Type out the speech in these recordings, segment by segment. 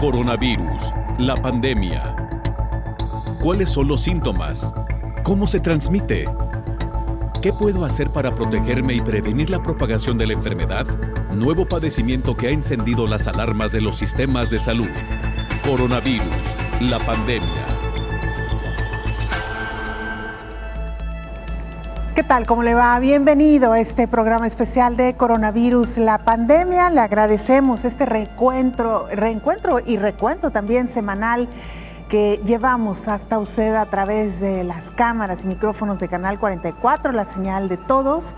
Coronavirus, la pandemia. ¿Cuáles son los síntomas? ¿Cómo se transmite? ¿Qué puedo hacer para protegerme y prevenir la propagación de la enfermedad? Nuevo padecimiento que ha encendido las alarmas de los sistemas de salud. Coronavirus, la pandemia. ¿Qué tal? ¿Cómo le va? Bienvenido a este programa especial de Coronavirus, la pandemia. Le agradecemos este reencuentro y recuento también semanal que llevamos hasta usted a través de las cámaras y micrófonos de Canal 44, la señal de todos,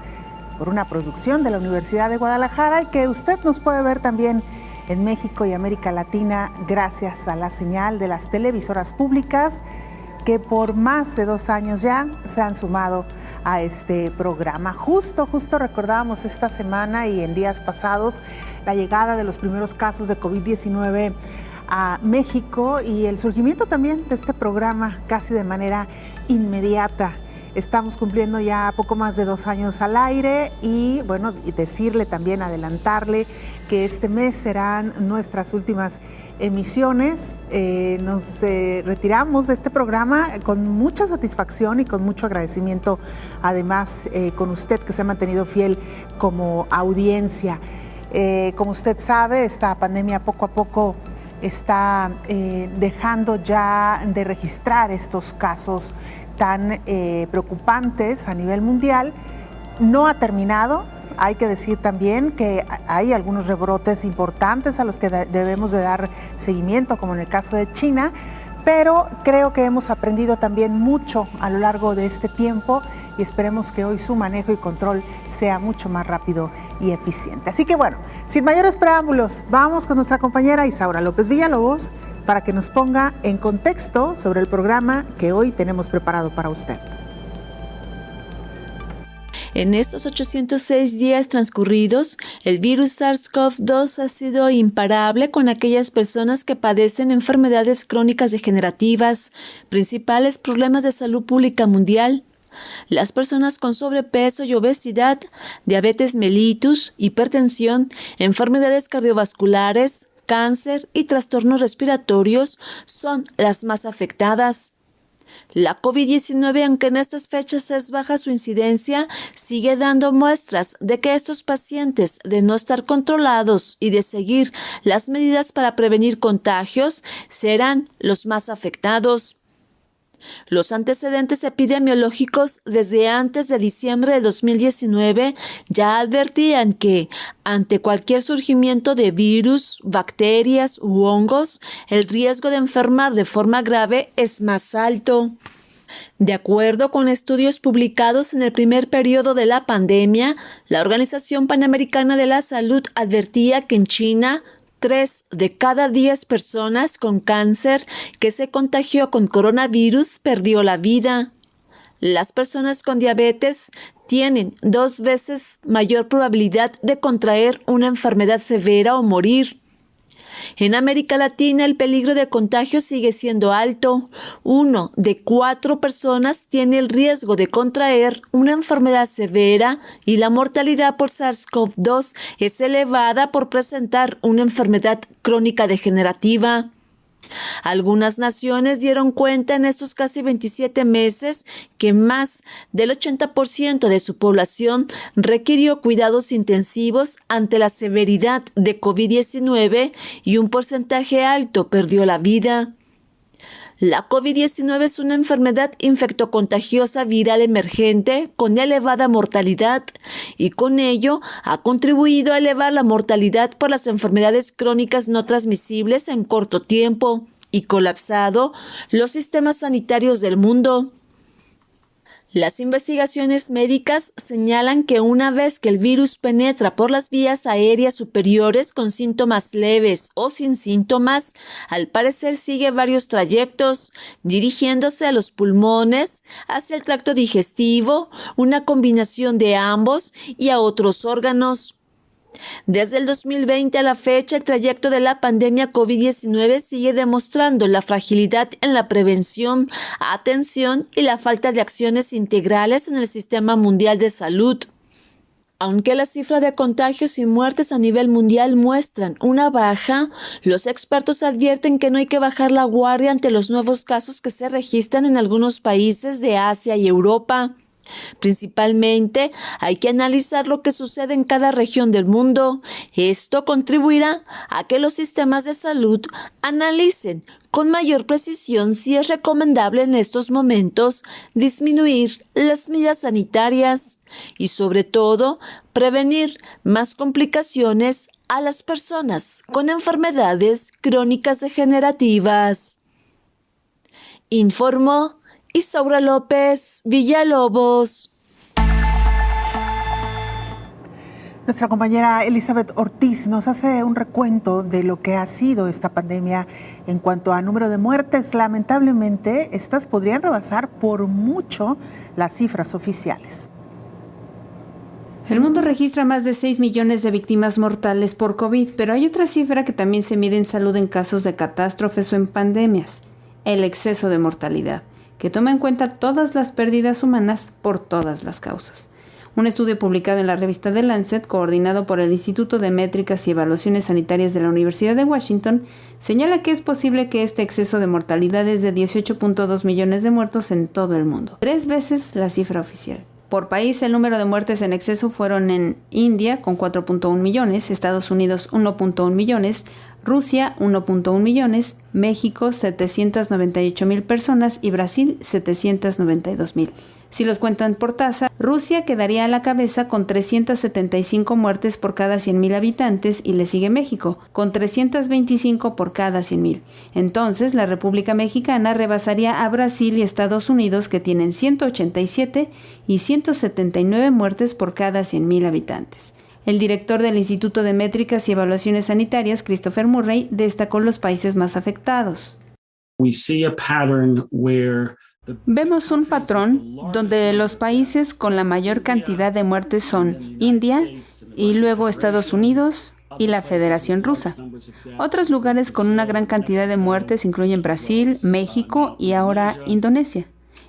por una producción de la Universidad de Guadalajara, y que usted nos puede ver también en México y América Latina gracias a la señal de las televisoras públicas que por más de 2 años ya se han sumado a este programa. Justo recordábamos esta semana y en días pasados la llegada de los primeros casos de COVID-19 a México y el surgimiento también de este programa casi de manera inmediata. Estamos cumpliendo ya poco más de 2 años al aire y bueno, decirle también, adelantarle que este mes serán nuestras últimas emisiones. Nos retiramos de este programa con mucha satisfacción y con mucho agradecimiento, además con usted que se ha mantenido fiel como audiencia. Como usted sabe, esta pandemia poco a poco está dejando ya de registrar estos casos tan preocupantes a nivel mundial. No ha terminado. Hay que decir también que hay algunos rebrotes importantes a los que debemos de dar seguimiento, como en el caso de China, pero creo que hemos aprendido también mucho a lo largo de este tiempo y esperemos que hoy su manejo y control sea mucho más rápido y eficiente. Así que bueno, sin mayores preámbulos, vamos con nuestra compañera Isaura López Villalobos para que nos ponga en contexto sobre el programa que hoy tenemos preparado para usted. En estos 806 días transcurridos, el virus SARS-CoV-2 ha sido imparable con aquellas personas que padecen enfermedades crónicas degenerativas, principales problemas de salud pública mundial. Las personas con sobrepeso y obesidad, diabetes mellitus, hipertensión, enfermedades cardiovasculares, cáncer y trastornos respiratorios son las más afectadas. La COVID-19, aunque en estas fechas es baja su incidencia, sigue dando muestras de que estos pacientes, de no estar controlados y de seguir las medidas para prevenir contagios, serán los más afectados. Los antecedentes epidemiológicos desde antes de diciembre de 2019 ya advertían que, ante cualquier surgimiento de virus, bacterias u hongos, el riesgo de enfermar de forma grave es más alto. De acuerdo con estudios publicados en el primer periodo de la pandemia, la Organización Panamericana de la Salud advertía que en China, 3 de cada 10 personas con cáncer que se contagió con coronavirus perdió la vida. Las personas con diabetes tienen 2 veces mayor probabilidad de contraer una enfermedad severa o morir. En América Latina el peligro de contagio sigue siendo alto. 1 de 4 personas tiene el riesgo de contraer una enfermedad severa y la mortalidad por SARS-CoV-2 es elevada por presentar una enfermedad crónica degenerativa. Algunas naciones dieron cuenta en estos casi 27 meses que más del 80% de su población requirió cuidados intensivos ante la severidad de COVID-19 y un porcentaje alto perdió la vida. La COVID-19 es una enfermedad infectocontagiosa viral emergente con elevada mortalidad y con ello ha contribuido a elevar la mortalidad por las enfermedades crónicas no transmisibles en corto tiempo y colapsado los sistemas sanitarios del mundo. Las investigaciones médicas señalan que una vez que el virus penetra por las vías aéreas superiores con síntomas leves o sin síntomas, al parecer sigue varios trayectos, dirigiéndose a los pulmones, hacia el tracto digestivo, una combinación de ambos y a otros órganos. Desde el 2020 a la fecha, el trayecto de la pandemia COVID-19 sigue demostrando la fragilidad en la prevención, atención y la falta de acciones integrales en el Sistema Mundial de Salud. Aunque la cifra de contagios y muertes a nivel mundial muestran una baja, los expertos advierten que no hay que bajar la guardia ante los nuevos casos que se registran en algunos países de Asia y Europa. Principalmente, hay que analizar lo que sucede en cada región del mundo. Esto contribuirá a que los sistemas de salud analicen con mayor precisión si es recomendable en estos momentos disminuir las medidas sanitarias y, sobre todo, prevenir más complicaciones a las personas con enfermedades crónicas degenerativas. Informó Isaura López Villalobos. Nuestra compañera Elizabeth Ortiz nos hace un recuento de lo que ha sido esta pandemia en cuanto a número de muertes. Lamentablemente, estas podrían rebasar por mucho las cifras oficiales. El mundo registra más de 6 millones de víctimas mortales por COVID, pero hay otra cifra que también se mide en salud en casos de catástrofes o en pandemias: el exceso de mortalidad, que toma en cuenta todas las pérdidas humanas por todas las causas. Un estudio publicado en la revista The Lancet, coordinado por el Instituto de Métricas y Evaluaciones Sanitarias de la Universidad de Washington, señala que es posible que este exceso de mortalidad es de 18.2 millones de muertos en todo el mundo, 3 veces la cifra oficial. Por país, el número de muertes en exceso fueron en India, con 4.1 millones, Estados Unidos, 1.1 millones, Rusia, 1.1 millones, México, 798,000 personas y Brasil, 792,000. Si los cuentan por tasa, Rusia quedaría a la cabeza con 375 muertes por cada 100,000 habitantes y le sigue México, con 325 por cada 100,000. Entonces, la República Mexicana rebasaría a Brasil y Estados Unidos, que tienen 187 y 179 muertes por cada 100,000 habitantes. El director del Instituto de Métricas y Evaluaciones Sanitarias, Christopher Murray, destacó los países más afectados. Vemos un patrón donde los países con la mayor cantidad de muertes son India y luego Estados Unidos y la Federación Rusa. Otros lugares con una gran cantidad de muertes incluyen Brasil, México y ahora Indonesia.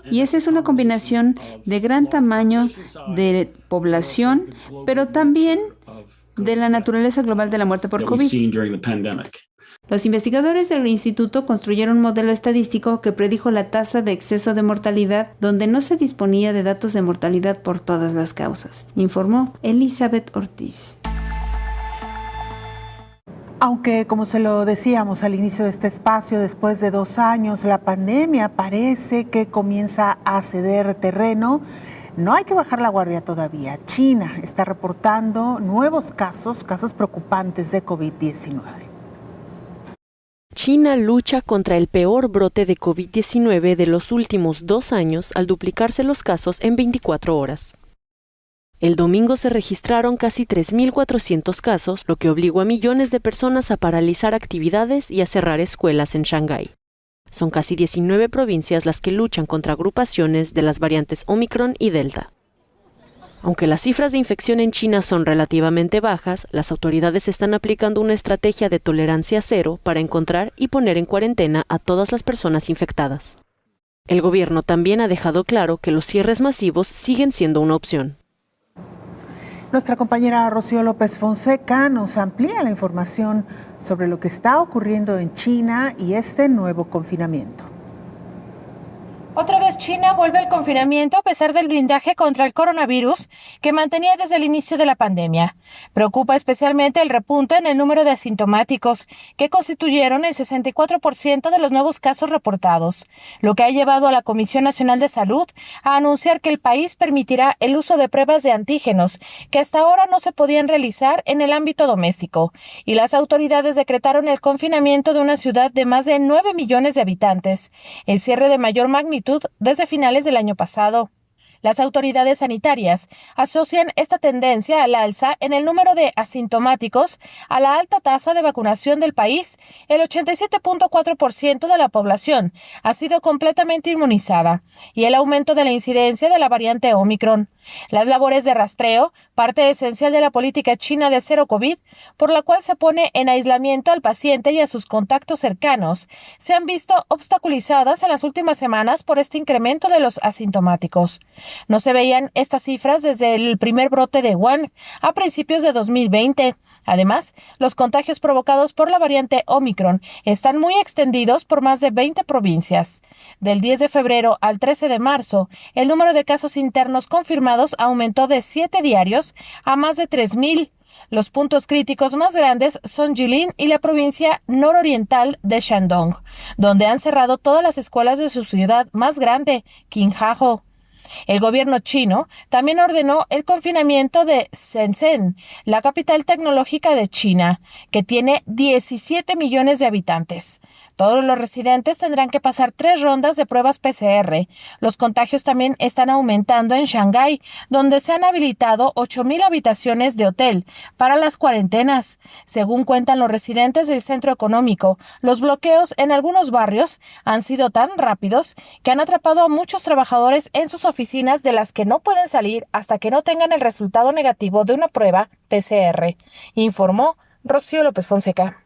Y esa es una combinación de gran tamaño de población, pero también de la naturaleza global de la muerte por COVID. Los investigadores del instituto construyeron un modelo estadístico que predijo la tasa de exceso de mortalidad donde no se disponía de datos de mortalidad por todas las causas, informó Elizabeth Ortiz. Aunque, como se lo decíamos al inicio de este espacio, después de 2 años, la pandemia parece que comienza a ceder terreno. No hay que bajar la guardia todavía. China está reportando nuevos casos preocupantes de COVID-19. China lucha contra el peor brote de COVID-19 de los últimos 2 años al duplicarse los casos en 24 horas. El domingo se registraron casi 3.400 casos, lo que obligó a millones de personas a paralizar actividades y a cerrar escuelas en Shanghái. Son casi 19 provincias las que luchan contra agrupaciones de las variantes Omicron y Delta. Aunque las cifras de infección en China son relativamente bajas, las autoridades están aplicando una estrategia de tolerancia cero para encontrar y poner en cuarentena a todas las personas infectadas. El gobierno también ha dejado claro que los cierres masivos siguen siendo una opción. Nuestra compañera Rocío López Fonseca nos amplía la información sobre lo que está ocurriendo en China y este nuevo confinamiento. Otra vez China vuelve al confinamiento a pesar del blindaje contra el coronavirus que mantenía desde el inicio de la pandemia. Preocupa especialmente el repunte en el número de asintomáticos, que constituyeron el 64% de los nuevos casos reportados, lo que ha llevado a la Comisión Nacional de Salud a anunciar que el país permitirá el uso de pruebas de antígenos que hasta ahora no se podían realizar en el ámbito doméstico, y las autoridades decretaron el confinamiento de una ciudad de más de 9 millones de habitantes, el cierre de mayor magnitud desde finales del año pasado. Las autoridades sanitarias asocian esta tendencia al alza en el número de asintomáticos a la alta tasa de vacunación del país. El 87.4% de la población ha sido completamente inmunizada y el aumento de la incidencia de la variante Omicron. Las labores de rastreo, parte esencial de la política china de cero COVID, por la cual se pone en aislamiento al paciente y a sus contactos cercanos, se han visto obstaculizadas en las últimas semanas por este incremento de los asintomáticos. No se veían estas cifras desde el primer brote de Wuhan a principios de 2020. Además, los contagios provocados por la variante Omicron están muy extendidos por más de 20 provincias. Del 10 de febrero al 13 de marzo, el número de casos internos confirmados aumentó de 7 diarios a más de 3,000. Los puntos críticos más grandes son Jilin y la provincia nororiental de Shandong, donde han cerrado todas las escuelas de su ciudad más grande, Qinghai. El gobierno chino también ordenó el confinamiento de Shenzhen, la capital tecnológica de China, que tiene 17 millones de habitantes. Todos los residentes tendrán que pasar 3 rondas de pruebas PCR. Los contagios también están aumentando en Shanghái, donde se han habilitado 8,000 habitaciones de hotel para las cuarentenas. Según cuentan los residentes del centro económico, los bloqueos en algunos barrios han sido tan rápidos que han atrapado a muchos trabajadores en sus oficinas, de las que no pueden salir hasta que no tengan el resultado negativo de una prueba PCR, informó Rocío López Fonseca.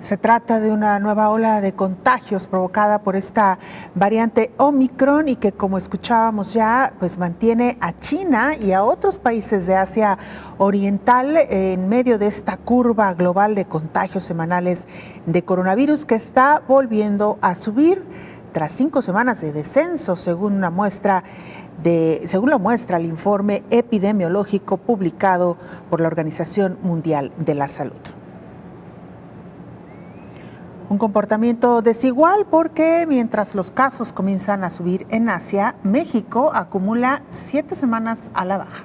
Se trata de una nueva ola de contagios provocada por esta variante Omicron y que, como escuchábamos ya, pues mantiene a China y a otros países de Asia Oriental en medio de esta curva global de contagios semanales de coronavirus, que está volviendo a subir tras 5 semanas de descenso, según lo muestra el informe epidemiológico publicado por la Organización Mundial de la Salud. Un comportamiento desigual porque mientras los casos comienzan a subir en Asia, México acumula 7 semanas a la baja.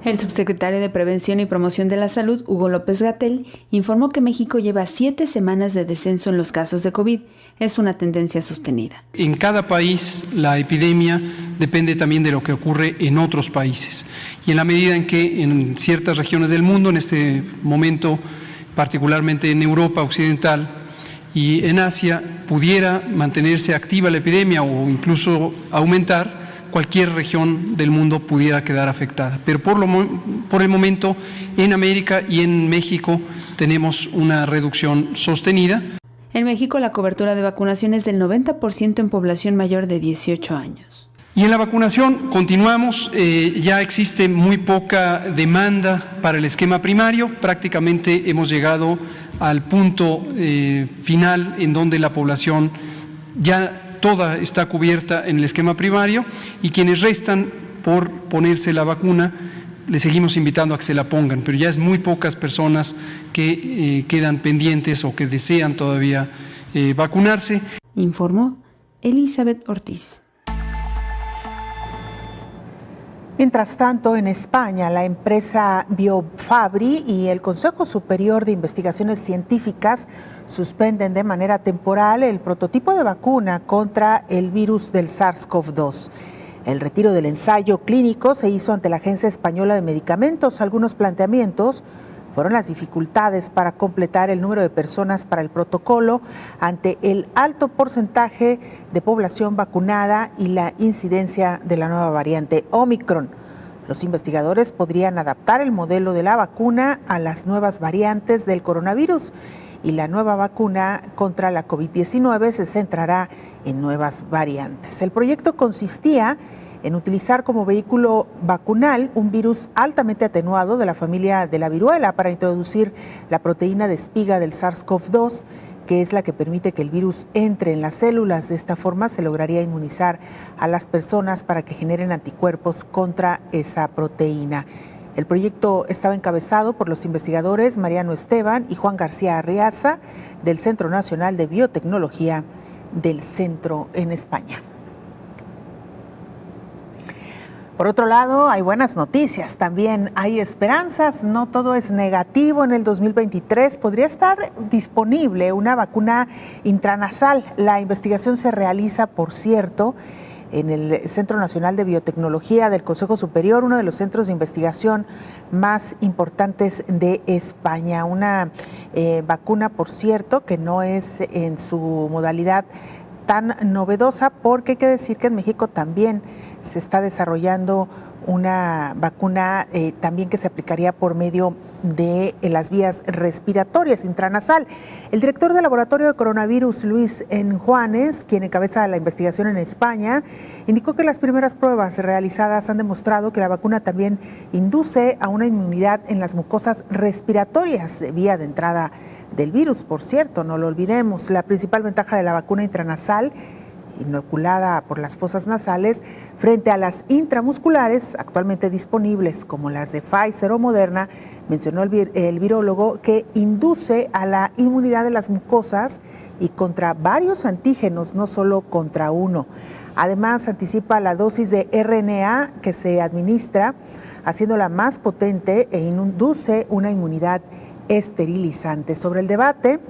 El subsecretario de Prevención y Promoción de la Salud, Hugo López-Gatell, informó que México lleva 7 semanas de descenso en los casos de COVID. Es una tendencia sostenida. En cada país la epidemia depende también de lo que ocurre en otros países. Y en la medida en que en ciertas regiones del mundo, en este momento particularmente en Europa Occidental y en Asia, pudiera mantenerse activa la epidemia o incluso aumentar, cualquier región del mundo pudiera quedar afectada. Pero por el momento, en América y en México tenemos una reducción sostenida. En México, la cobertura de vacunación es del 90% en población mayor de 18 años. Y en la vacunación continuamos, ya existe muy poca demanda para el esquema primario, prácticamente hemos llegado al punto final en donde la población ya toda está cubierta en el esquema primario y quienes restan por ponerse la vacuna, les seguimos invitando a que se la pongan, pero ya es muy pocas personas que quedan pendientes o que desean todavía vacunarse. Informó Elizabeth Ortiz. Mientras tanto, en España, la empresa Biofabri y el Consejo Superior de Investigaciones Científicas suspenden de manera temporal el prototipo de vacuna contra el virus del SARS-CoV-2. El retiro del ensayo clínico se hizo ante la Agencia Española de Medicamentos. Algunos planteamientos fueron las dificultades para completar el número de personas para el protocolo ante el alto porcentaje de población vacunada y la incidencia de la nueva variante Omicron. Los investigadores podrían adaptar el modelo de la vacuna a las nuevas variantes del coronavirus y la nueva vacuna contra la COVID-19 se centrará en nuevas variantes. El proyecto consistía en utilizar como vehículo vacunal un virus altamente atenuado de la familia de la viruela para introducir la proteína de espiga del SARS-CoV-2, que es la que permite que el virus entre en las células. De esta forma se lograría inmunizar a las personas para que generen anticuerpos contra esa proteína. El proyecto estaba encabezado por los investigadores Mariano Esteban y Juan García Arriaza del Centro Nacional de Biotecnología del Centro en España. Por otro lado, hay buenas noticias, también hay esperanzas, no todo es negativo. En el 2023 podría estar disponible una vacuna intranasal. La investigación se realiza, por cierto, en el Centro Nacional de Biotecnología del Consejo Superior, uno de los centros de investigación más importantes de España. Una vacuna, por cierto, que no es en su modalidad tan novedosa, porque hay que decir que en México también se está desarrollando una vacuna también que se aplicaría por medio de las vías respiratorias intranasal. El director del laboratorio de coronavirus, Luis Juanes, quien encabeza la investigación en España, indicó que las primeras pruebas realizadas han demostrado que la vacuna también induce a una inmunidad en las mucosas respiratorias, vía de entrada del virus. Por cierto, no lo olvidemos, la principal ventaja de la vacuna intranasal, inoculada por las fosas nasales, frente a las intramusculares actualmente disponibles, como las de Pfizer o Moderna, mencionó el virólogo, que induce a la inmunidad de las mucosas y contra varios antígenos, no solo contra uno. Además, anticipa la dosis de RNA que se administra, haciéndola más potente e induce una inmunidad esterilizante. Sobre el debate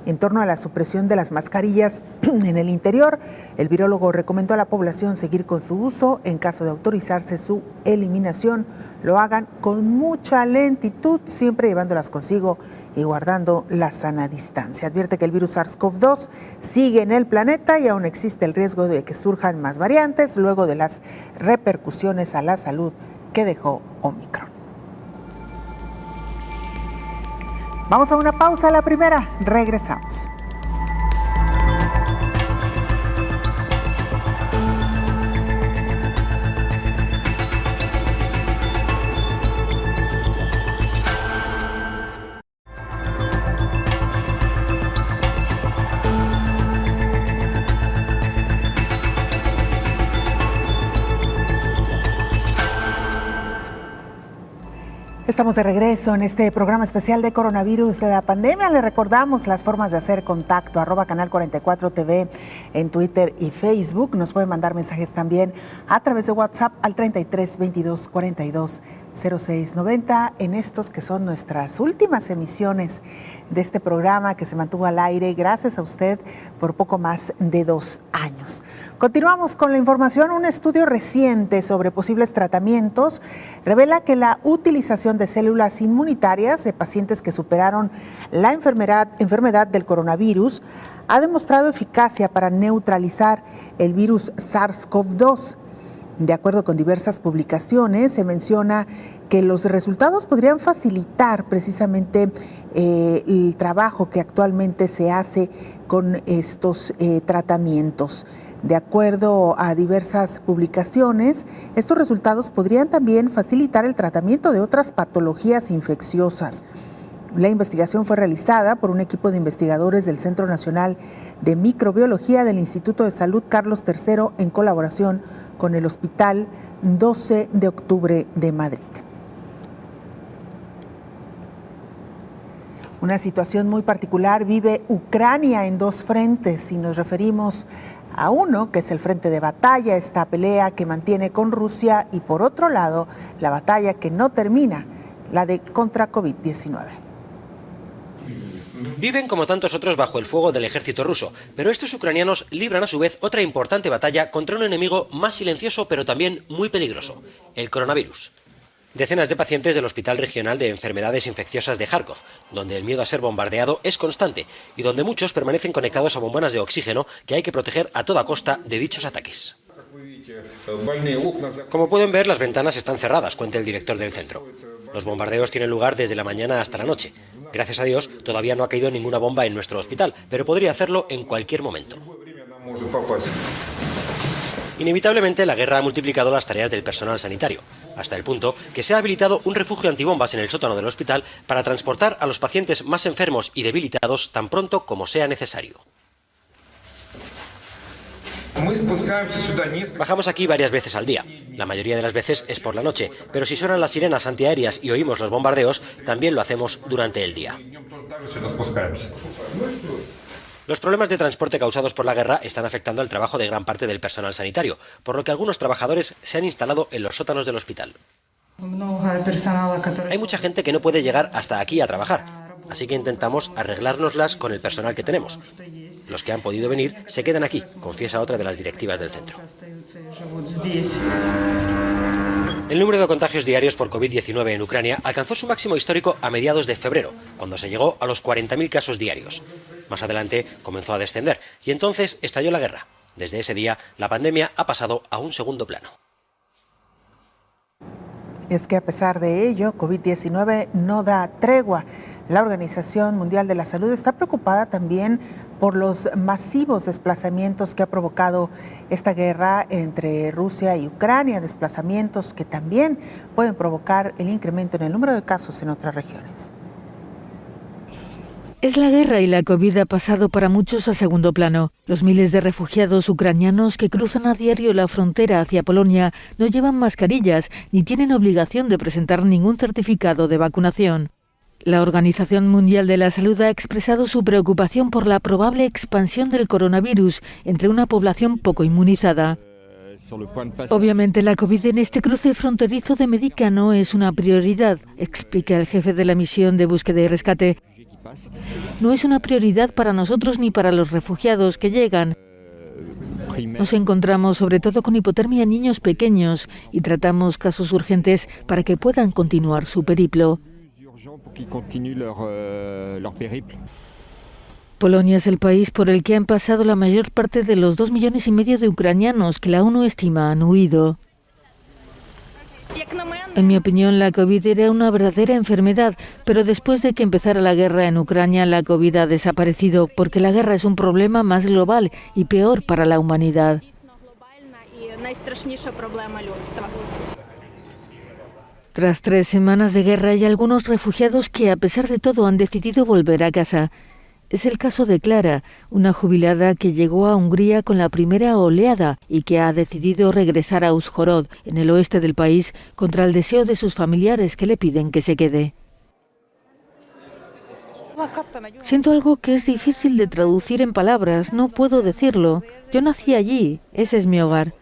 en torno a la supresión de las mascarillas en el interior, el virólogo recomendó a la población seguir con su uso. En caso de autorizarse su eliminación, lo hagan con mucha lentitud, siempre llevándolas consigo y guardando la sana distancia. Advierte que el virus SARS-CoV-2 sigue en el planeta y aún existe el riesgo de que surjan más variantes luego de las repercusiones a la salud que dejó Omicron. Vamos a una pausa, la primera, regresamos. Estamos de regreso en este programa especial de coronavirus de la pandemia. Le recordamos las formas de hacer contacto, @Canal 44 TV en Twitter y Facebook. Nos pueden mandar mensajes también a través de WhatsApp al 33 22 42 06 90 en estos que son nuestras últimas emisiones de este programa que se mantuvo al aire gracias a usted por poco más de 2 años. Continuamos con la información. Un estudio reciente sobre posibles tratamientos revela que la utilización de células inmunitarias de pacientes que superaron la enfermedad del coronavirus ha demostrado eficacia para neutralizar el virus SARS-CoV-2. De acuerdo con diversas publicaciones, se menciona que los resultados podrían facilitar precisamente el trabajo que actualmente se hace con estos tratamientos. De acuerdo a diversas publicaciones, estos resultados podrían también facilitar el tratamiento de otras patologías infecciosas. La investigación fue realizada por un equipo de investigadores del Centro Nacional de Microbiología del Instituto de Salud Carlos III en colaboración con el Hospital 12 de Octubre de Madrid. Una situación muy particular vive Ucrania en 2 frentes, y nos referimos a uno que es el frente de batalla, esta pelea que mantiene con Rusia, y por otro lado, la batalla que no termina, la de contra COVID-19. Viven como tantos otros bajo el fuego del ejército ruso, pero estos ucranianos libran a su vez otra importante batalla contra un enemigo más silencioso pero también muy peligroso, el coronavirus. Decenas de pacientes del Hospital Regional de Enfermedades Infecciosas de Kharkov, donde el miedo a ser bombardeado es constante y donde muchos permanecen conectados a bombonas de oxígeno que hay que proteger a toda costa de dichos ataques. Como pueden ver, las ventanas están cerradas, cuenta el director del centro. Los bombardeos tienen lugar desde la mañana hasta la noche. Gracias a Dios, todavía no ha caído ninguna bomba en nuestro hospital, pero podría hacerlo en cualquier momento. Inevitablemente, la guerra ha multiplicado las tareas del personal sanitario, hasta el punto que se ha habilitado un refugio antibombas en el sótano del hospital para transportar a los pacientes más enfermos y debilitados tan pronto como sea necesario. Bajamos aquí varias veces al día. La mayoría de las veces es por la noche, pero si suenan las sirenas antiaéreas y oímos los bombardeos, también lo hacemos durante el día. Los problemas de transporte causados por la guerra están afectando al trabajo de gran parte del personal sanitario, por lo que algunos trabajadores se han instalado en los sótanos del hospital. Hay mucha gente que no puede llegar hasta aquí a trabajar, así que intentamos arreglárnoslas con el personal que tenemos. Los que han podido venir se quedan aquí, confiesa otra de las directivas del centro. El número de contagios diarios por COVID-19 en Ucrania alcanzó su máximo histórico a mediados de febrero, cuando se llegó a los 40.000 casos diarios. Más adelante comenzó a descender y entonces estalló la guerra. Desde ese día, la pandemia ha pasado a un segundo plano. Es que a pesar de ello, COVID-19 no da tregua. La Organización Mundial de la Salud está preocupada también por los masivos desplazamientos que ha provocado esta guerra entre Rusia y Ucrania, desplazamientos que también pueden provocar el incremento en el número de casos en otras regiones. Es la guerra y la COVID ha pasado para muchos a segundo plano. Los miles de refugiados ucranianos que cruzan a diario la frontera hacia Polonia no llevan mascarillas ni tienen obligación de presentar ningún certificado de vacunación. La Organización Mundial de la Salud ha expresado su preocupación por la probable expansión del coronavirus entre una población poco inmunizada. Obviamente la COVID en este cruce fronterizo de Medica no es una prioridad, explica el jefe de la misión de búsqueda y rescate. No es una prioridad para nosotros ni para los refugiados que llegan. Nos encontramos sobre todo con hipotermia en niños pequeños y tratamos casos urgentes para que puedan continuar su periplo. Polonia es el país por el que han pasado la mayor parte de los 2,5 millones de ucranianos que la ONU estima han huido. En mi opinión, la COVID era una verdadera enfermedad, pero después de que empezara la guerra en Ucrania, la COVID ha desaparecido, porque la guerra es un problema más global y peor para la humanidad. Tras 3 semanas de guerra, hay algunos refugiados que, a pesar de todo, han decidido volver a casa. Es el caso de Clara, una jubilada que llegó a Hungría con la primera oleada y que ha decidido regresar a Uzhhorod, en el oeste del país, contra el deseo de sus familiares que le piden que se quede. Siento algo que es difícil de traducir en palabras, no puedo decirlo. Yo nací allí, ese es mi hogar.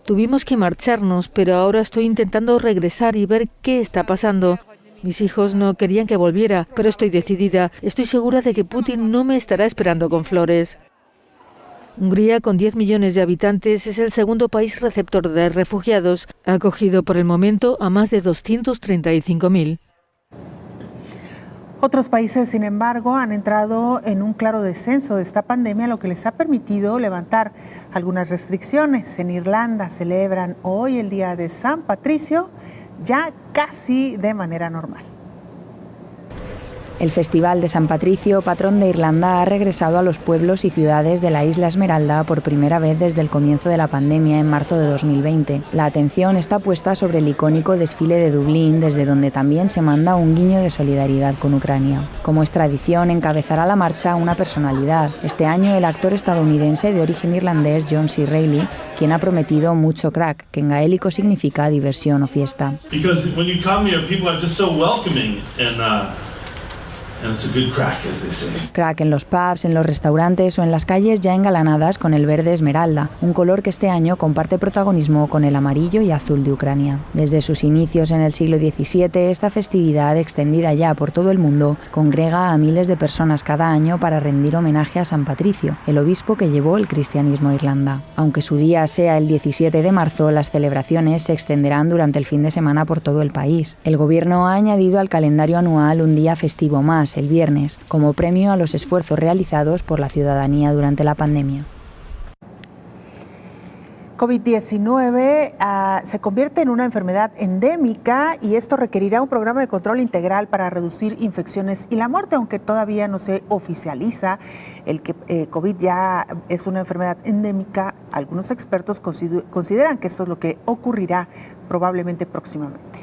Tuvimos que marcharnos, pero ahora estoy intentando regresar y ver qué está pasando. Mis hijos no querían que volviera, pero estoy decidida. Estoy segura de que Putin no me estará esperando con flores. Hungría, con 10 millones de habitantes, es el segundo país receptor de refugiados. Ha acogido por el momento a más de 235.000. Otros países, sin embargo, han entrado en un claro descenso de esta pandemia, lo que les ha permitido levantar algunas restricciones. En Irlanda celebran hoy el Día de San Patricio, ya casi de manera normal. El Festival de San Patricio, patrón de Irlanda, ha regresado a los pueblos y ciudades de la Isla Esmeralda por primera vez desde el comienzo de la pandemia en marzo de 2020. La atención está puesta sobre el icónico desfile de Dublín, desde donde también se manda un guiño de solidaridad con Ucrania. Como es tradición, encabezará la marcha una personalidad. Este año el actor estadounidense de origen irlandés John C. Reilly, quien ha prometido mucho crack, que en gaélico significa diversión o fiesta. Crack en los pubs, en los restaurantes o en las calles ya engalanadas con el verde esmeralda, un color que este año comparte protagonismo con el amarillo y azul de Ucrania. Desde sus inicios en el siglo XVII, esta festividad, extendida ya por todo el mundo, congrega a miles de personas cada año para rendir homenaje a San Patricio, el obispo que llevó el cristianismo a Irlanda. Aunque su día sea el 17 de marzo, las celebraciones se extenderán durante el fin de semana por todo el país. El gobierno ha añadido al calendario anual un día festivo más, el viernes, como premio a los esfuerzos realizados por la ciudadanía durante la pandemia. COVID-19 se convierte en una enfermedad endémica y esto requerirá un programa de control integral para reducir infecciones y la muerte, aunque todavía no se oficializa el que COVID ya es una enfermedad endémica. Algunos expertos consideran que esto es lo que ocurrirá probablemente próximamente.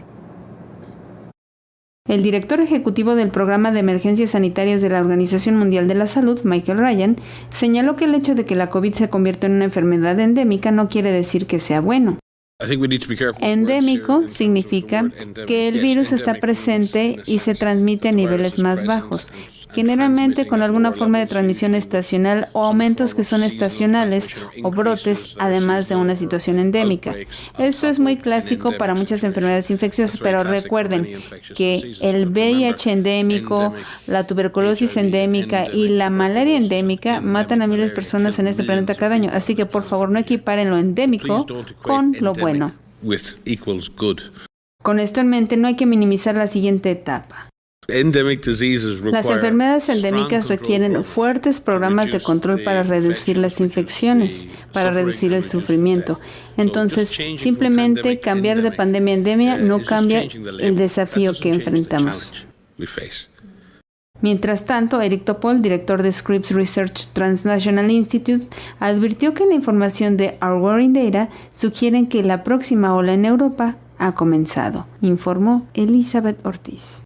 El director ejecutivo del Programa de Emergencias Sanitarias de la Organización Mundial de la Salud, Michael Ryan, señaló que el hecho de que la COVID se convierta en una enfermedad endémica no quiere decir que sea bueno. Endémico significa que el virus está presente y se transmite a niveles más bajos, generalmente con alguna forma de transmisión estacional o aumentos que son estacionales o brotes, además de una situación endémica. Esto es muy clásico para muchas enfermedades infecciosas, pero recuerden que el VIH endémico, la tuberculosis endémica y la malaria endémica matan a miles de personas en este planeta cada año, así que por favor no equiparen lo endémico con lo bueno. Con esto en mente, no hay que minimizar la siguiente etapa. Las enfermedades endémicas requieren fuertes programas de control para reducir las infecciones, para reducir el sufrimiento. Entonces, simplemente cambiar de pandemia a endemia no cambia el desafío que enfrentamos. Mientras tanto, Eric Topol, director de Scripps Research Transnational Institute, advirtió que la información de Our Worrying Data sugieren que la próxima ola en Europa ha comenzado, informó Elizabeth Ortiz.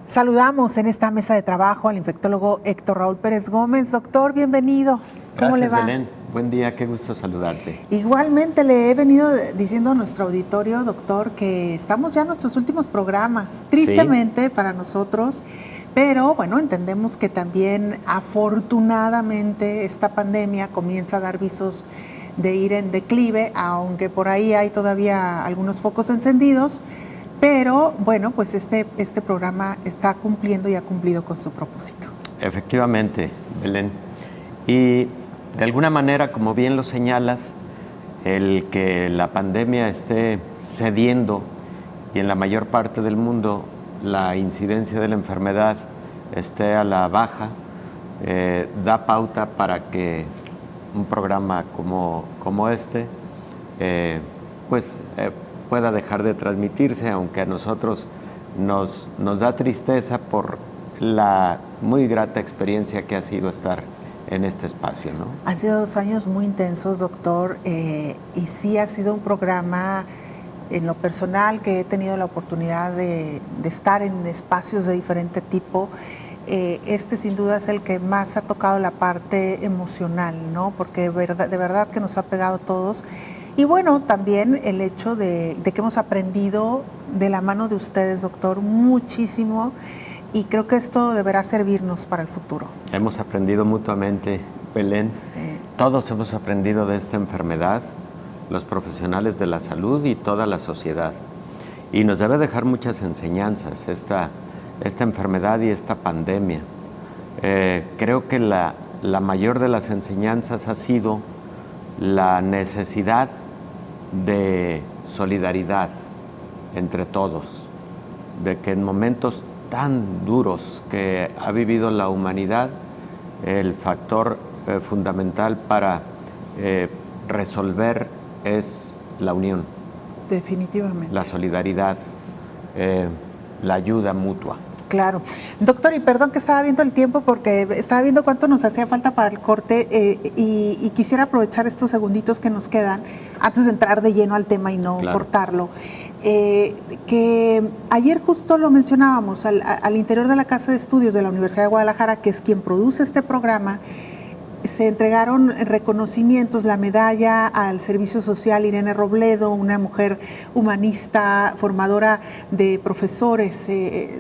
Saludamos en esta mesa de trabajo al infectólogo Héctor Raúl Pérez Gómez. Doctor, bienvenido. ¿Cómo le va? Gracias, Belén. Buen día, qué gusto saludarte. Igualmente le he venido diciendo a nuestro auditorio, doctor, que estamos ya en nuestros últimos programas, tristemente para nosotros, pero bueno, entendemos que también afortunadamente esta pandemia comienza a dar visos de ir en declive, aunque por ahí hay todavía algunos focos encendidos. Pero bueno, pues este programa está cumpliendo y ha cumplido con su propósito. Efectivamente, Belén. Y de alguna manera, como bien lo señalas, el que la pandemia esté cediendo y en la mayor parte del mundo la incidencia de la enfermedad esté a la baja, da pauta para que un programa como este, pueda dejar de transmitirse, aunque a nosotros nos da tristeza por la muy grata experiencia que ha sido estar en este espacio, ¿no? Han sido 2 años muy intensos, doctor, y sí ha sido un programa, en lo personal, que he tenido la oportunidad de estar en espacios de diferente tipo. Este sin duda es el que más ha tocado la parte emocional, ¿no? Porque de verdad que nos ha pegado a todos. Y bueno, también el hecho de que hemos aprendido de la mano de ustedes, doctor, muchísimo, y creo que esto deberá servirnos para el futuro. Hemos aprendido mutuamente, Belén. Sí. Todos hemos aprendido de esta enfermedad, los profesionales de la salud y toda la sociedad. Y nos debe dejar muchas enseñanzas esta enfermedad y esta pandemia. Creo que la mayor de las enseñanzas ha sido la necesidad de solidaridad entre todos, de que en momentos tan duros que ha vivido la humanidad, el factor fundamental para resolver es la unión. Definitivamente. La solidaridad, la ayuda mutua. Claro. Doctor, y perdón que estaba viendo el tiempo porque estaba viendo cuánto nos hacía falta para el corte y quisiera aprovechar estos segunditos que nos quedan antes de entrar de lleno al tema y no cortarlo. Que ayer justo lo mencionábamos, al interior de la Casa de Estudios de la Universidad de Guadalajara, que es quien produce este programa, se entregaron reconocimientos, la medalla al servicio social Irene Robledo, una mujer humanista, formadora de profesores,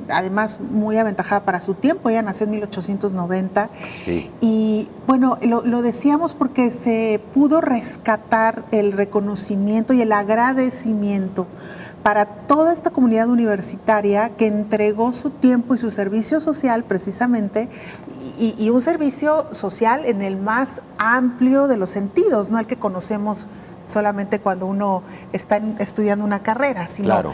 además muy aventajada para su tiempo. Ella nació en 1890. Sí. Y bueno, lo decíamos porque se pudo rescatar el reconocimiento y el agradecimiento para toda esta comunidad universitaria que entregó su tiempo y su servicio social precisamente, y un servicio social en el más amplio de los sentidos, no el que conocemos solamente cuando uno está estudiando una carrera, sino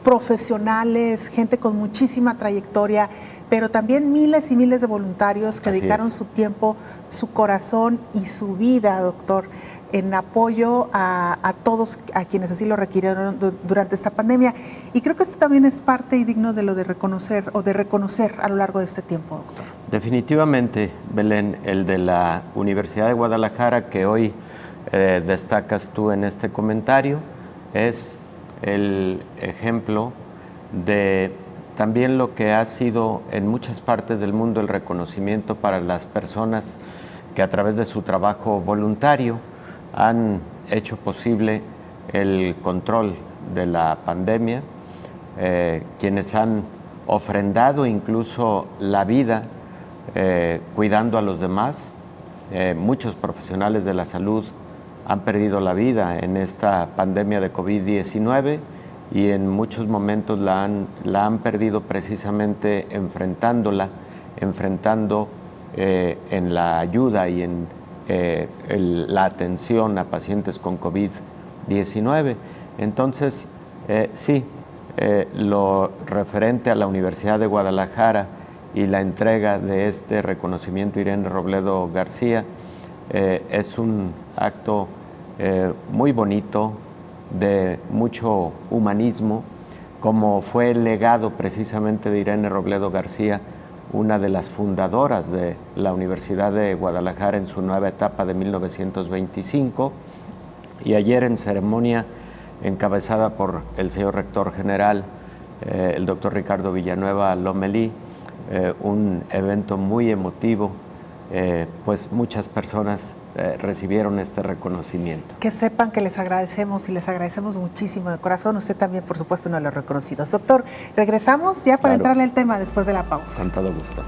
profesionales, gente con muchísima trayectoria, pero también miles y miles de voluntarios que dedicaron su tiempo, su corazón y su vida, doctor, en apoyo a todos a quienes así lo requirieron durante esta pandemia. Y creo que esto también es parte y digno de lo de reconocer a lo largo de este tiempo, doctor. Definitivamente, Belén, el de la Universidad de Guadalajara, que hoy destacas tú en este comentario, es el ejemplo de también lo que ha sido en muchas partes del mundo el reconocimiento para las personas que a través de su trabajo voluntario han hecho posible el control de la pandemia, quienes han ofrendado incluso la vida cuidando a los demás. Muchos profesionales de la salud han perdido la vida en esta pandemia de COVID-19 y en muchos momentos la han perdido precisamente enfrentando en la ayuda y en la atención a pacientes con COVID-19. Entonces, sí, lo referente a la Universidad de Guadalajara y la entrega de este reconocimiento a Irene Robledo García es un acto muy bonito, de mucho humanismo, como fue el legado precisamente de Irene Robledo García, una de las fundadoras de la Universidad de Guadalajara en su nueva etapa de 1925, y ayer en ceremonia encabezada por el señor rector general, el doctor Ricardo Villanueva Lomelí, un evento muy emotivo, pues muchas personas recibieron este reconocimiento. Que sepan que les agradecemos y les agradecemos muchísimo de corazón. Usted también, por supuesto, no lo ha reconocido. Doctor, regresamos ya para entrarle al tema después de la pausa. Con todo gusto.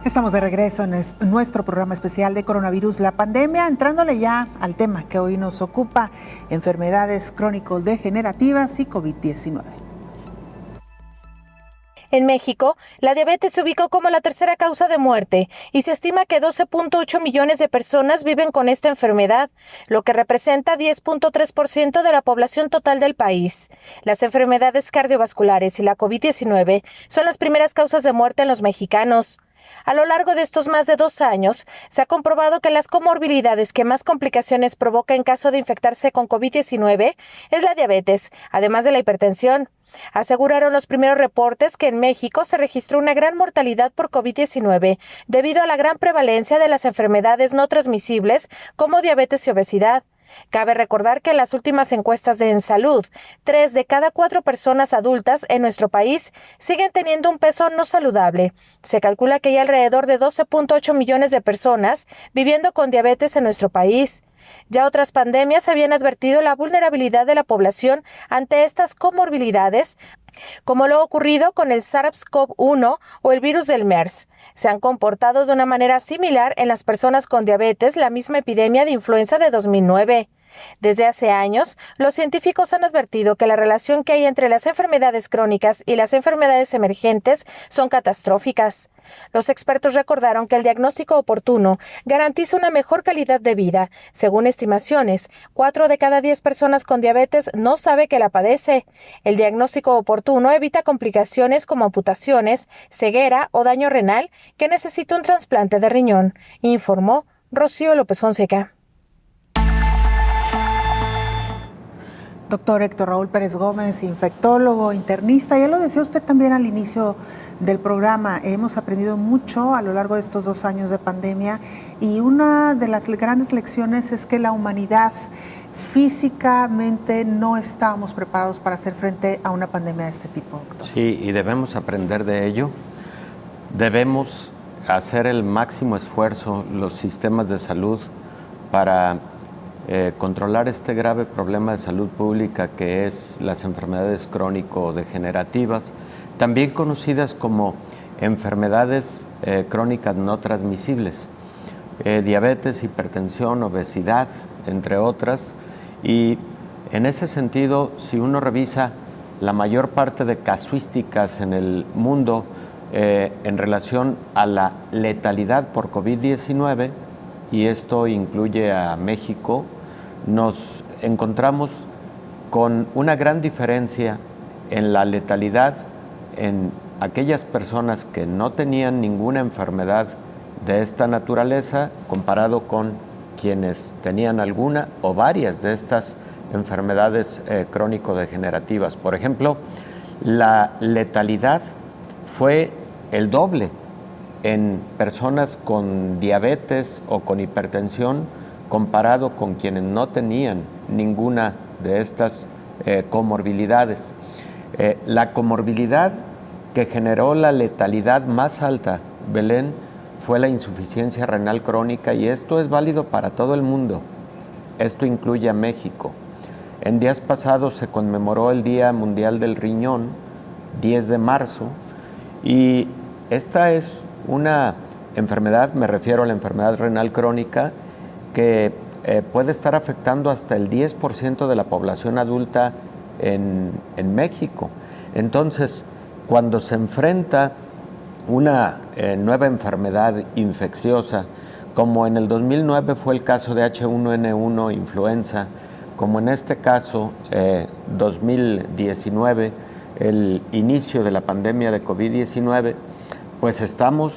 Estamos de regreso en nuestro programa especial de coronavirus, la pandemia, entrándole ya al tema que hoy nos ocupa, enfermedades crónico-degenerativas y COVID-19. En México, la diabetes se ubicó como la tercera causa de muerte y se estima que 12.8 millones de personas viven con esta enfermedad, lo que representa 10.3% de la población total del país. Las enfermedades cardiovasculares y la COVID-19 son las primeras causas de muerte en los mexicanos. A lo largo de estos más de 2 años, se ha comprobado que las comorbilidades que más complicaciones provoca en caso de infectarse con COVID-19 es la diabetes, además de la hipertensión. Aseguraron los primeros reportes que en México se registró una gran mortalidad por COVID-19 debido a la gran prevalencia de las enfermedades no transmisibles como diabetes y obesidad. Cabe recordar que en las últimas encuestas de En Salud, 3 de cada 4 personas adultas en nuestro país siguen teniendo un peso no saludable. Se calcula que hay alrededor de 12.8 millones de personas viviendo con diabetes en nuestro país. Ya otras pandemias habían advertido la vulnerabilidad de la población ante estas comorbilidades, como lo ha ocurrido con el SARS-CoV-1 o el virus del MERS. Se han comportado de una manera similar en las personas con diabetes la misma epidemia de influenza de 2009. Desde hace años, los científicos han advertido que la relación que hay entre las enfermedades crónicas y las enfermedades emergentes son catastróficas. Los expertos recordaron que el diagnóstico oportuno garantiza una mejor calidad de vida. Según estimaciones, 4 de cada 10 personas con diabetes no sabe que la padece. El diagnóstico oportuno evita complicaciones como amputaciones, ceguera o daño renal que necesita un trasplante de riñón, informó Rocío López Fonseca. Doctor Héctor Raúl Pérez Gómez, infectólogo, internista, ya lo decía usted también al inicio del programa, hemos aprendido mucho a lo largo de estos 2 años de pandemia y una de las grandes lecciones es que la humanidad físicamente no estábamos preparados para hacer frente a una pandemia de este tipo, doctor. Sí, y debemos aprender de ello. Debemos hacer el máximo esfuerzo los sistemas de salud para controlar este grave problema de salud pública que es las enfermedades crónico-degenerativas, también conocidas como enfermedades crónicas no transmisibles, diabetes, hipertensión, obesidad, entre otras. Y en ese sentido, si uno revisa la mayor parte de casuísticas en el mundo en relación a la letalidad por COVID-19, y esto incluye a México, nos encontramos con una gran diferencia en la letalidad en aquellas personas que no tenían ninguna enfermedad de esta naturaleza comparado con quienes tenían alguna o varias de estas enfermedades crónico-degenerativas. Por ejemplo, la letalidad fue el doble en personas con diabetes o con hipertensión comparado con quienes no tenían ninguna de estas comorbilidades. La comorbilidad que generó la letalidad más alta, Belén, fue la insuficiencia renal crónica, y esto es válido para todo el mundo. Esto incluye a México. En días pasados se conmemoró el Día Mundial del Riñón, 10 de marzo, y esta es una enfermedad, me refiero a la enfermedad renal crónica, que puede estar afectando hasta el 10% de la población adulta en México. Entonces, cuando se enfrenta una nueva enfermedad infecciosa, como en el 2009 fue el caso de H1N1 influenza, como en este caso 2019, el inicio de la pandemia de COVID-19, pues estamos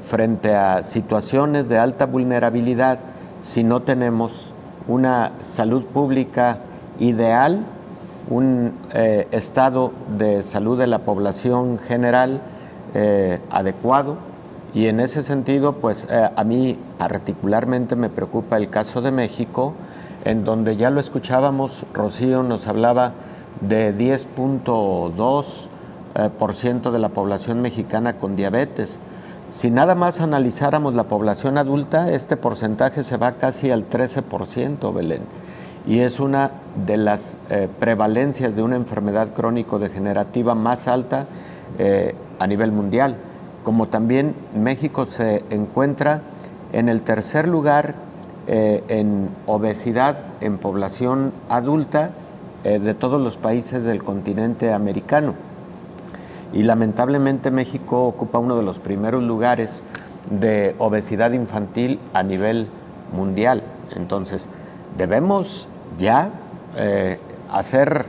frente a situaciones de alta vulnerabilidad si no tenemos una salud pública ideal, un estado de salud de la población general adecuado. Y en ese sentido, pues a mí particularmente me preocupa el caso de México, en donde ya lo escuchábamos, Rocío nos hablaba de 10.2% de la población mexicana con diabetes. Si nada más analizáramos la población adulta, este porcentaje se va casi al 13%, Belén. Y es una de las prevalencias de una enfermedad crónico-degenerativa más alta a nivel mundial. Como también México se encuentra en el tercer lugar en obesidad en población adulta de todos los países del continente americano. Y lamentablemente México ocupa uno de los primeros lugares de obesidad infantil a nivel mundial. Entonces, debemos ya hacer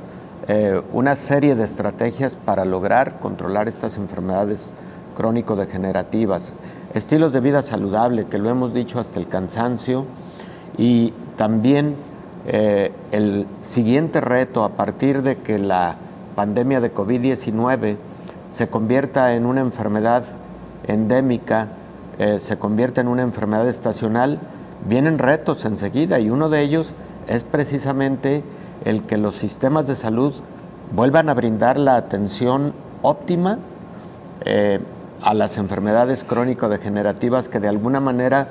una serie de estrategias para lograr controlar estas enfermedades crónico-degenerativas, estilos de vida saludable, que lo hemos dicho hasta el cansancio, y también el siguiente reto, a partir de que la pandemia de COVID-19 se convierta en una enfermedad endémica, se convierta en una enfermedad estacional, vienen retos enseguida, y uno de ellos es precisamente el que los sistemas de salud vuelvan a brindar la atención óptima a las enfermedades crónico-degenerativas que de alguna manera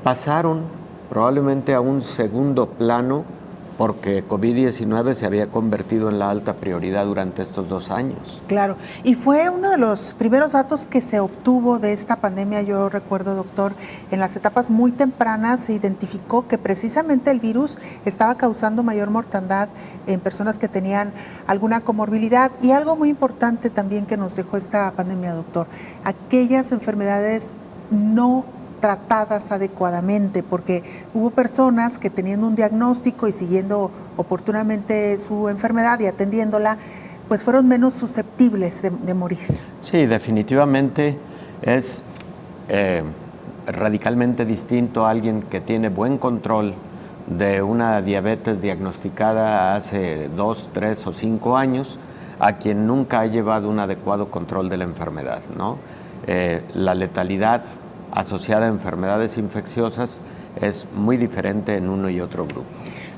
pasaron probablemente a un segundo plano porque COVID-19 se había convertido en la alta prioridad durante estos 2 años. Claro, y fue uno de los primeros datos que se obtuvo de esta pandemia. Yo recuerdo, doctor, en las etapas muy tempranas se identificó que precisamente el virus estaba causando mayor mortandad en personas que tenían alguna comorbilidad. Y algo muy importante también que nos dejó esta pandemia, doctor, aquellas enfermedades no tratadas adecuadamente, porque hubo personas que teniendo un diagnóstico y siguiendo oportunamente su enfermedad y atendiéndola, pues fueron menos susceptibles de morir. Sí, definitivamente es radicalmente distinto a alguien que tiene buen control de una diabetes diagnosticada hace 2, 3 o 5 años a quien nunca ha llevado un adecuado control de la enfermedad, ¿no? La letalidad asociada a enfermedades infecciosas es muy diferente en uno y otro grupo.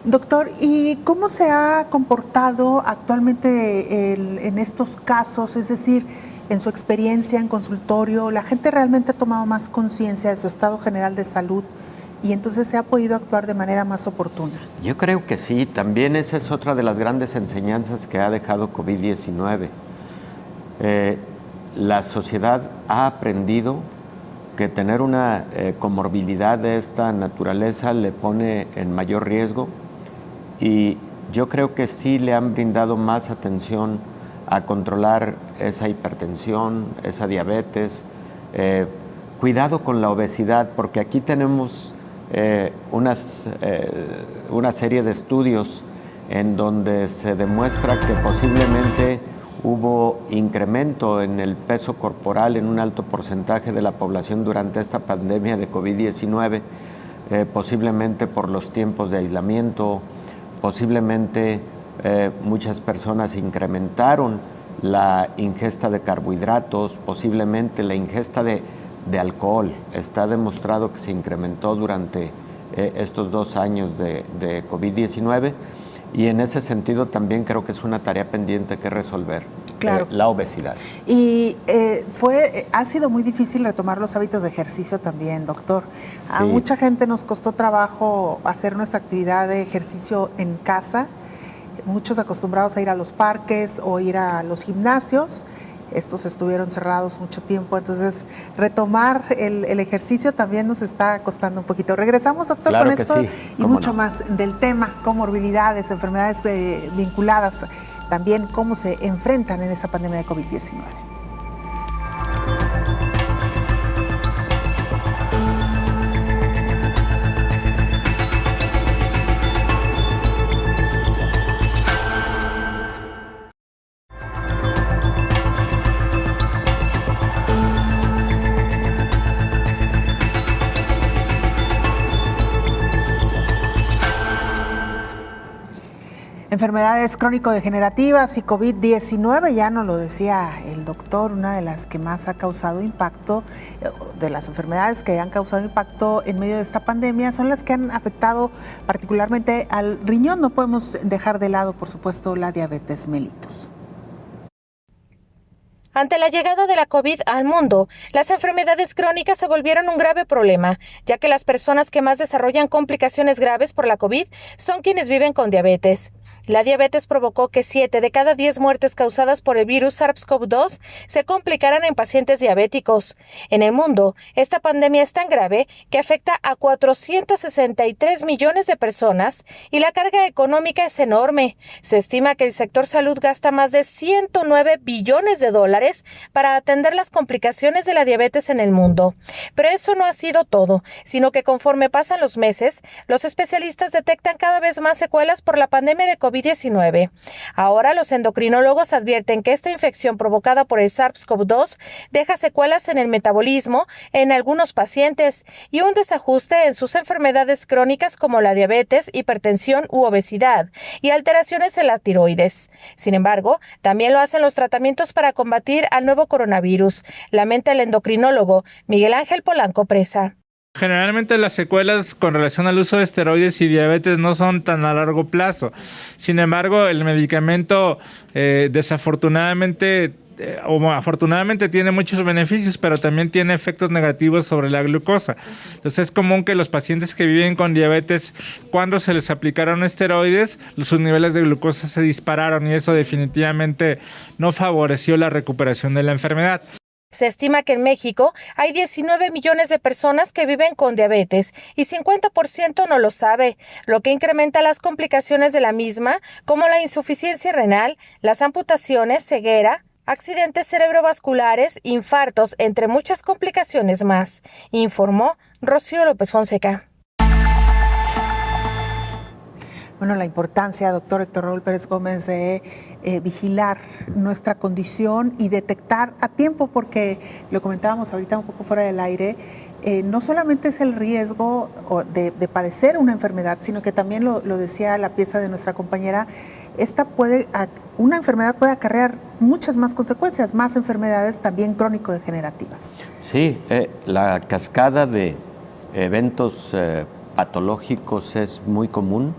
Doctor, ¿y cómo se ha comportado actualmente en estos casos? Es decir, en su experiencia en consultorio, ¿la gente realmente ha tomado más conciencia de su estado general de salud y entonces se ha podido actuar de manera más oportuna? Yo creo que sí, también esa es otra de las grandes enseñanzas que ha dejado COVID-19. La sociedad ha aprendido que tener una comorbilidad de esta naturaleza le pone en mayor riesgo, y yo creo que sí le han brindado más atención a controlar esa hipertensión, esa diabetes, cuidado con la obesidad, porque aquí tenemos una serie de estudios en donde se demuestra que posiblemente hubo incremento en el peso corporal en un alto porcentaje de la población durante esta pandemia de COVID-19, posiblemente por los tiempos de aislamiento, posiblemente muchas personas incrementaron la ingesta de carbohidratos, posiblemente la ingesta de alcohol. Está demostrado que se incrementó durante estos 2 años de COVID-19. Y en ese sentido también creo que es una tarea pendiente que resolver, claro, la obesidad. Y ha sido muy difícil retomar los hábitos de ejercicio también, doctor. Sí. A mucha gente nos costó trabajo hacer nuestra actividad de ejercicio en casa, muchos acostumbrados a ir a los parques o ir a los gimnasios, estos estuvieron cerrados mucho tiempo, entonces retomar el ejercicio también nos está costando un poquito. Regresamos, doctor, claro con esto sí. y mucho más del tema, comorbilidades, enfermedades vinculadas, también cómo se enfrentan en esta pandemia de COVID-19. Enfermedades crónico-degenerativas y COVID-19, ya nos lo decía el doctor, una de las que más ha causado impacto, de las enfermedades que han causado impacto en medio de esta pandemia, son las que han afectado particularmente al riñón. No podemos dejar de lado, por supuesto, la diabetes mellitus. Ante la llegada de la COVID al mundo, las enfermedades crónicas se volvieron un grave problema, ya que las personas que más desarrollan complicaciones graves por la COVID son quienes viven con diabetes. La diabetes provocó que 7 de cada 10 muertes causadas por el virus SARS-CoV-2 se complicaran en pacientes diabéticos. En el mundo, esta pandemia es tan grave que afecta a 463 millones de personas y la carga económica es enorme. Se estima que el sector salud gasta más de 109 billones de dólares para atender las complicaciones de la diabetes en el mundo. Pero eso no ha sido todo, sino que conforme pasan los meses, los especialistas detectan cada vez más secuelas por la pandemia de COVID-19. Ahora los endocrinólogos advierten que esta infección provocada por el SARS-CoV-2 deja secuelas en el metabolismo en algunos pacientes y un desajuste en sus enfermedades crónicas como la diabetes, hipertensión u obesidad y alteraciones en la tiroides. Sin embargo, también lo hacen los tratamientos para combatir al nuevo coronavirus, lamenta el endocrinólogo Miguel Ángel Polanco Presa. Generalmente las secuelas con relación al uso de esteroides y diabetes no son tan a largo plazo. Sin embargo, el medicamento desafortunadamente o afortunadamente tiene muchos beneficios, pero también tiene efectos negativos sobre la glucosa. Entonces es común que los pacientes que viven con diabetes, cuando se les aplicaron esteroides, sus niveles de glucosa se dispararon y eso definitivamente no favoreció la recuperación de la enfermedad. Se estima que en México hay 19 millones de personas que viven con diabetes y 50% no lo sabe, lo que incrementa las complicaciones de la misma, como la insuficiencia renal, las amputaciones, ceguera, accidentes cerebrovasculares, infartos, entre muchas complicaciones más, informó Rocío López Fonseca. Bueno, la importancia, doctor Héctor Raúl Pérez Gómez, de vigilar nuestra condición y detectar a tiempo, porque lo comentábamos ahorita un poco fuera del aire, no solamente es el riesgo de padecer una enfermedad, sino que también lo decía la pieza de nuestra compañera, una enfermedad puede acarrear muchas más consecuencias, más enfermedades también crónico-degenerativas. Sí, la cascada de eventos patológicos es muy común.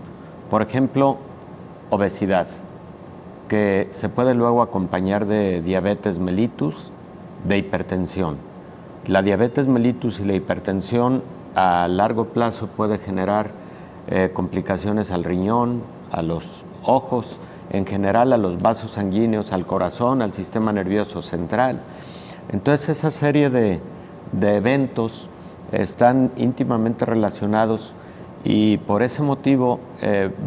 Por ejemplo, obesidad, que se puede luego acompañar de diabetes mellitus, de hipertensión. La diabetes mellitus y la hipertensión a largo plazo puede generar complicaciones al riñón, a los ojos, en general a los vasos sanguíneos, al corazón, al sistema nervioso central. Entonces esa serie de eventos están íntimamente relacionados y por ese motivo,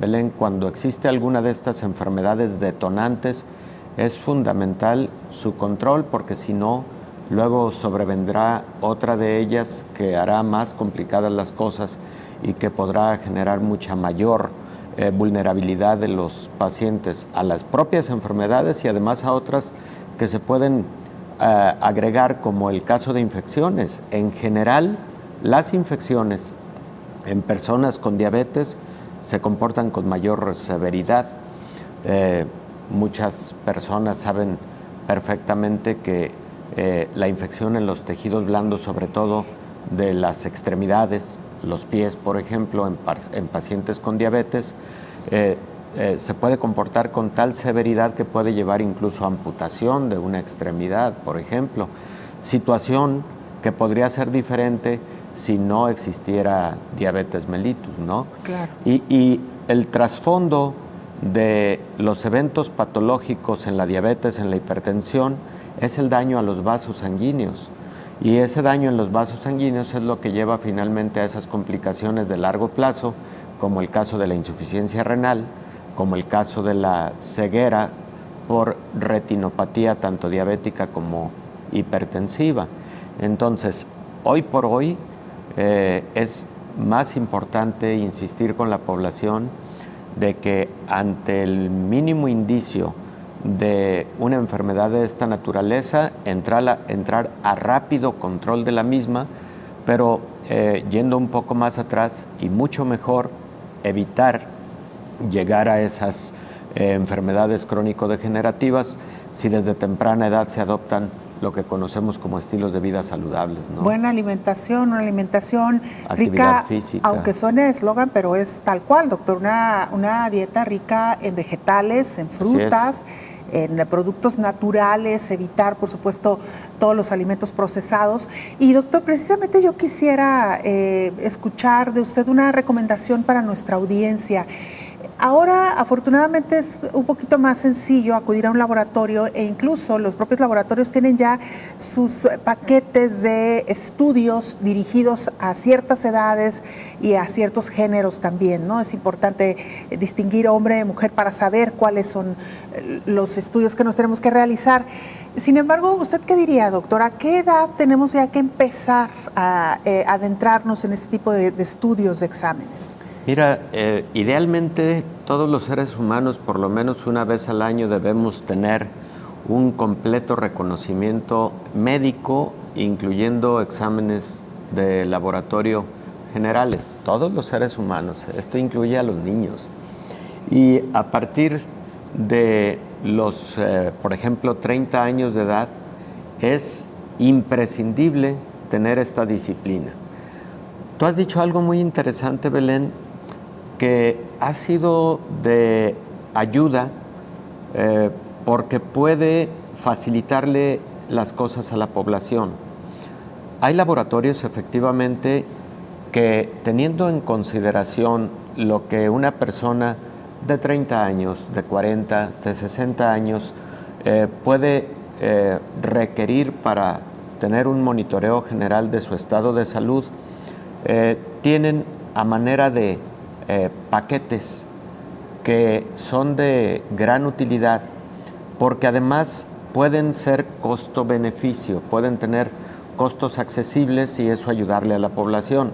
Belén, cuando existe alguna de estas enfermedades detonantes, es fundamental su control, porque si no, luego sobrevendrá otra de ellas que hará más complicadas las cosas y que podrá generar mucha mayor vulnerabilidad de los pacientes a las propias enfermedades y además a otras que se pueden agregar, como el caso de infecciones. En general, las infecciones en personas con diabetes se comportan con mayor severidad. Muchas personas saben perfectamente que la infección en los tejidos blandos, sobre todo de las extremidades, los pies, por ejemplo, en pacientes con diabetes, se puede comportar con tal severidad que puede llevar incluso a amputación de una extremidad, por ejemplo. Situación que podría ser diferente si no existiera diabetes mellitus, ¿no? Claro. Y el trasfondo de los eventos patológicos en la diabetes, en la hipertensión, es el daño a los vasos sanguíneos. Y ese daño en los vasos sanguíneos es lo que lleva finalmente a esas complicaciones de largo plazo, como el caso de la insuficiencia renal, como el caso de la ceguera por retinopatía tanto diabética como hipertensiva. Entonces, hoy por hoy es más importante insistir con la población de que ante el mínimo indicio de una enfermedad de esta naturaleza, entrar a rápido control de la misma, pero yendo un poco más atrás y mucho mejor evitar llegar a esas enfermedades crónico-degenerativas si desde temprana edad se adoptan lo que conocemos como estilos de vida saludables, ¿no? Buena alimentación, una alimentación actividad rica, física. aunque suene eslogan, pero es tal cual, doctor, una dieta rica en vegetales, en frutas, en productos naturales, evitar, por supuesto, todos los alimentos procesados. Y doctor, precisamente yo quisiera escuchar de usted una recomendación para nuestra audiencia. Ahora, afortunadamente, es un poquito más sencillo acudir a un laboratorio e incluso los propios laboratorios tienen ya sus paquetes de estudios dirigidos a ciertas edades y a ciertos géneros también, ¿no? Es importante distinguir hombre de mujer para saber cuáles son los estudios que nos tenemos que realizar. Sin embargo, ¿usted qué diría, doctor? ¿A qué edad tenemos ya que empezar a adentrarnos en este tipo de estudios, de exámenes? Mira, idealmente todos los seres humanos por lo menos una vez al año debemos tener un completo reconocimiento médico, incluyendo exámenes de laboratorio generales. Todos los seres humanos, esto incluye a los niños. Y a partir de los, por ejemplo, 30 años de edad, es imprescindible tener esta disciplina. Tú has dicho algo muy interesante, Belén, que ha sido de ayuda porque puede facilitarle las cosas a la población. Hay laboratorios efectivamente que, teniendo en consideración lo que una persona de 30 años, de 40, de 60 años puede requerir para tener un monitoreo general de su estado de salud, tienen a manera de paquetes que son de gran utilidad porque además pueden ser costo-beneficio, pueden tener costos accesibles y eso ayudarle a la población.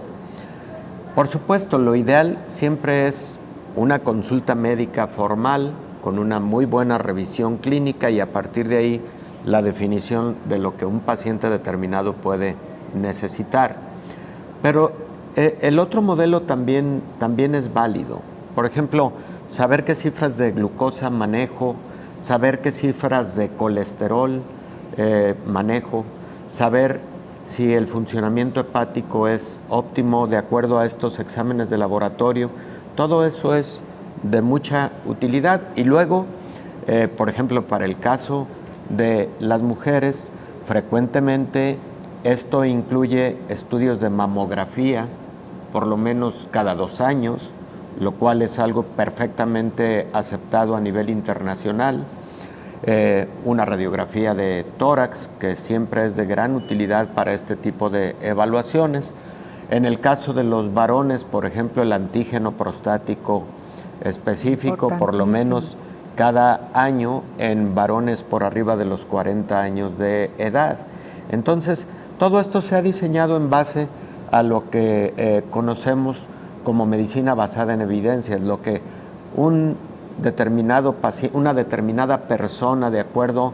Por supuesto, lo ideal siempre es una consulta médica formal con una muy buena revisión clínica y a partir de ahí la definición de lo que un paciente determinado puede necesitar. Pero el otro modelo también es válido. Por ejemplo, saber qué cifras de glucosa manejo, saber qué cifras de colesterol manejo, saber si el funcionamiento hepático es óptimo de acuerdo a estos exámenes de laboratorio. Todo eso es de mucha utilidad. Y luego, por ejemplo, para el caso de las mujeres, frecuentemente esto incluye estudios de mamografía, por lo menos cada 2 años, lo cual es algo perfectamente aceptado a nivel internacional. Una radiografía de tórax, que siempre es de gran utilidad para este tipo de evaluaciones. En el caso de los varones, por ejemplo, el antígeno prostático específico, por lo menos cada año en varones por arriba de los 40 años de edad. Entonces, todo esto se ha diseñado en base a lo que conocemos como medicina basada en evidencias, lo que una determinada persona, de acuerdo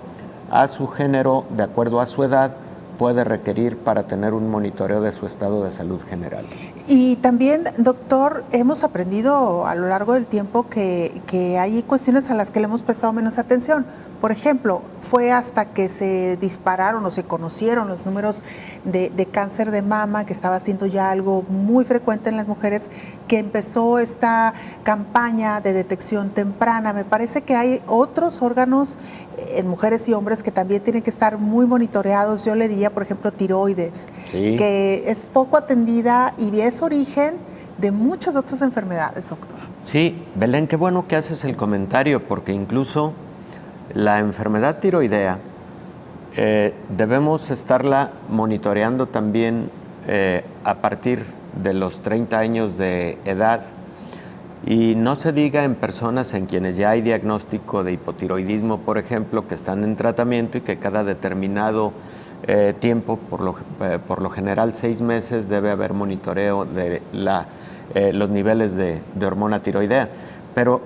a su género, de acuerdo a su edad, puede requerir para tener un monitoreo de su estado de salud general. Y también, doctor, hemos aprendido a lo largo del tiempo que hay cuestiones a las que le hemos prestado menos atención. Por ejemplo, fue hasta que se dispararon o se conocieron los números de cáncer de mama, que estaba siendo ya algo muy frecuente en las mujeres, que empezó esta campaña de detección temprana. Me parece que hay otros órganos en mujeres y hombres que también tienen que estar muy monitoreados. Yo le diría, por ejemplo, tiroides, que es poco atendida y es origen de muchas otras enfermedades, doctor. Sí, Belén, qué bueno que haces el comentario, porque incluso la enfermedad tiroidea debemos estarla monitoreando también a partir de los 30 años de edad, y no se diga en personas en quienes ya hay diagnóstico de hipotiroidismo, por ejemplo, que están en tratamiento y que cada determinado tiempo, por lo general 6 meses, debe haber monitoreo de los niveles de hormona tiroidea. Pero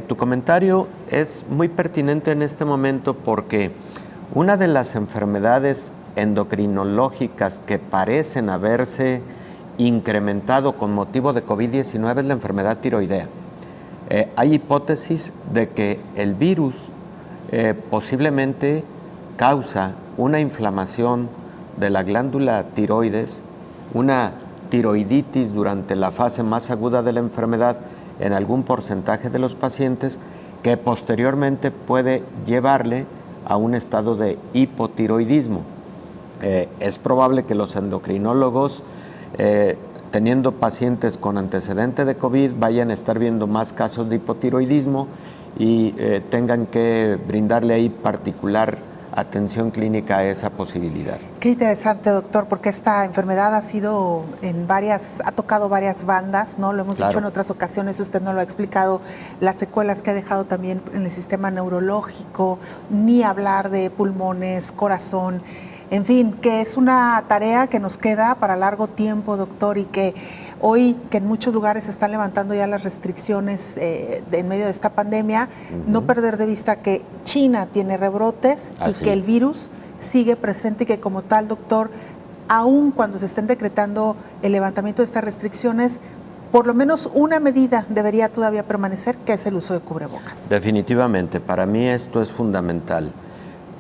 tu comentario es muy pertinente en este momento, porque una de las enfermedades endocrinológicas que parecen haberse incrementado con motivo de COVID-19 es la enfermedad tiroidea. Hay hipótesis de que el virus posiblemente causa una inflamación de la glándula tiroides, una tiroiditis durante la fase más aguda de la enfermedad en algún porcentaje de los pacientes, que posteriormente puede llevarle a un estado de hipotiroidismo. Es probable que los endocrinólogos, teniendo pacientes con antecedente de COVID, vayan a estar viendo más casos de hipotiroidismo y tengan que brindarle ahí particular atención clínica a esa posibilidad. Qué interesante, doctor, porque esta enfermedad ha tocado varias bandas, ¿no? Lo hemos dicho en otras ocasiones, usted nos lo ha explicado, las secuelas que ha dejado también en el sistema neurológico, ni hablar de pulmones, corazón. En fin, que es una tarea que nos queda para largo tiempo, doctor, y que hoy, que en muchos lugares se están levantando ya las restricciones en medio de esta pandemia, no perder de vista que China tiene rebrotes y que el virus sigue presente, y que como tal, doctor, aun cuando se estén decretando el levantamiento de estas restricciones, por lo menos una medida debería todavía permanecer, que es el uso de cubrebocas. Definitivamente, para mí esto es fundamental.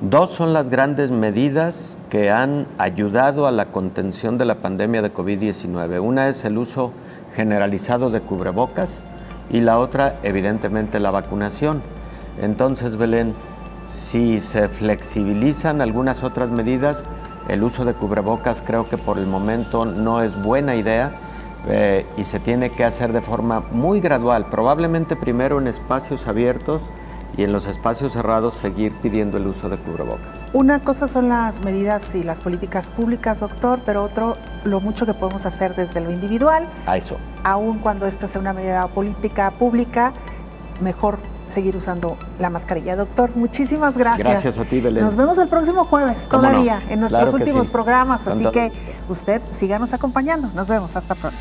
2 son las grandes medidas que han ayudado a la contención de la pandemia de COVID-19. Una es el uso generalizado de cubrebocas y la otra, evidentemente, la vacunación. Entonces, Belén, si se flexibilizan algunas otras medidas, el uso de cubrebocas creo que por el momento no es buena idea y se tiene que hacer de forma muy gradual, probablemente primero en espacios abiertos, y en los espacios cerrados seguir pidiendo el uso de cubrebocas. Una cosa son las medidas y las políticas públicas, doctor, pero otro, lo mucho que podemos hacer desde lo individual. A eso. Aun cuando esta sea una medida política pública, mejor seguir usando la mascarilla. Doctor, muchísimas gracias. Gracias a ti, Belén. Nos vemos el próximo jueves, todavía, en nuestros últimos programas, así que usted síganos acompañando. Nos vemos, hasta pronto.